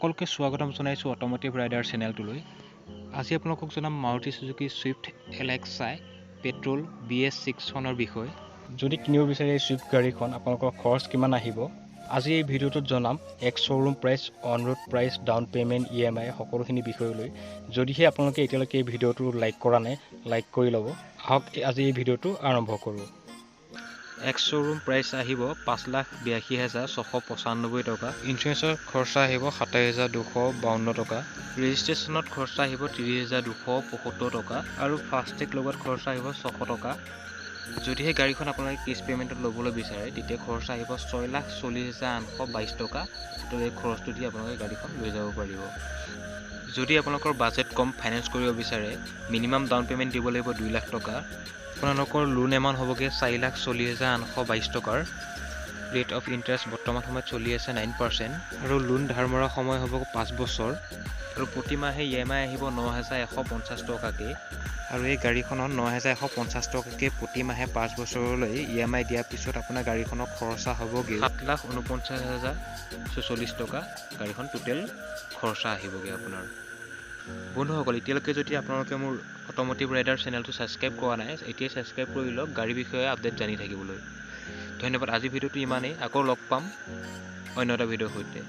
সকলোকে স্বাগতম জনাইছোঁ অটোমোটিভ ৰাইডাৰ চেনেলটোলৈ। আজি আপোনালোকক জনাম Maruti Suzuki Swift LXi petrol BS6খনৰ বিষয়ে। যদি কিনিব বিচাৰে এই ছুইফ্ট গাড়ীখন আপোনালোকৰ খৰচ কিমান আহিব, আজি এই ভিডিঅ'টোত জনাম। Showroom price, on road price, down payment, EMI সকলোখিনি বিষয়লৈ। যদিহে আপোনালোকে এতিয়ালৈকে এই ভিডিঅ'টো লাইক কৰা নাই, লাইক কৰি ল'ব। আহক আজি এই ভিডিঅ'টো আৰম্ভ কৰোঁ। শ্ব'ৰুম প্ৰাইচ আহিব 5,82,695 টকা। ইঞ্চুৰেঞ্চৰ খৰচা আহিব 27,252 টকা। ৰেজিষ্ট্ৰেশ্যনত খৰচা আহিব 30,275 টকা আৰু ফাষ্টেগ লগত খৰচা আহিব 600 টকা। যদিহে গাড়ীখন আপোনালোকে কেছ পে'মেণ্টত ল'বলৈ বিচাৰে তেতিয়া খৰচা আহিব 6,40,822 টকা। তো এই খৰচটো দি আপোনালোকে গাড়ীখন লৈ যাব পাৰিব। যদি আপোনালোকৰ বাজেট কম, ফাইনেন্স কৰিব বিচাৰে, মিনিমাম ডাউন পে'মেণ্ট দিব লাগিব 2 লাখ টকা। আপোনালোকৰ লোন এমাউণ্ট হ'বগৈ 4,40,822 টকাৰ। ৰেট অফ ইণ্টাৰেষ্ট বৰ্তমান সময়ত চলি আছে 9% আৰু লোন ধাৰ মৰা সময় হ'ব 5 বছৰ আৰু প্ৰতিমাহে EMI আহিব 9,150 টকাকৈ। আৰু এই গাড়ীখনত 9,150 টকাকৈ প্ৰতিমাহে 5 বছৰলৈ EMI দিয়াৰ পিছত আপোনাৰ গাড়ীখনৰ খৰচা হ'বগৈ 7,49,040 টকা। গাড়ীখন টোটেল খৰচা আহিবগৈ আপোনাৰ। বন্ধুসকল, এতিয়ালৈকে যদি আপোনালোকে মোৰ অটোমোটিভ ৰাইডাৰ চেনেলটো ছাবস্ক্ৰাইব কৰা নাই, এতিয়াই ছাবস্ক্ৰাইব কৰি লওক গাড়ীৰ বিষয়ে আপডেট জানি থাকিবলৈ। ধন্যবাদ। আজি ভিডিঅ'টো ইমানেই। আকৌ লগ পাম অন্য এটা ভিডিঅ'ৰ সৈতে।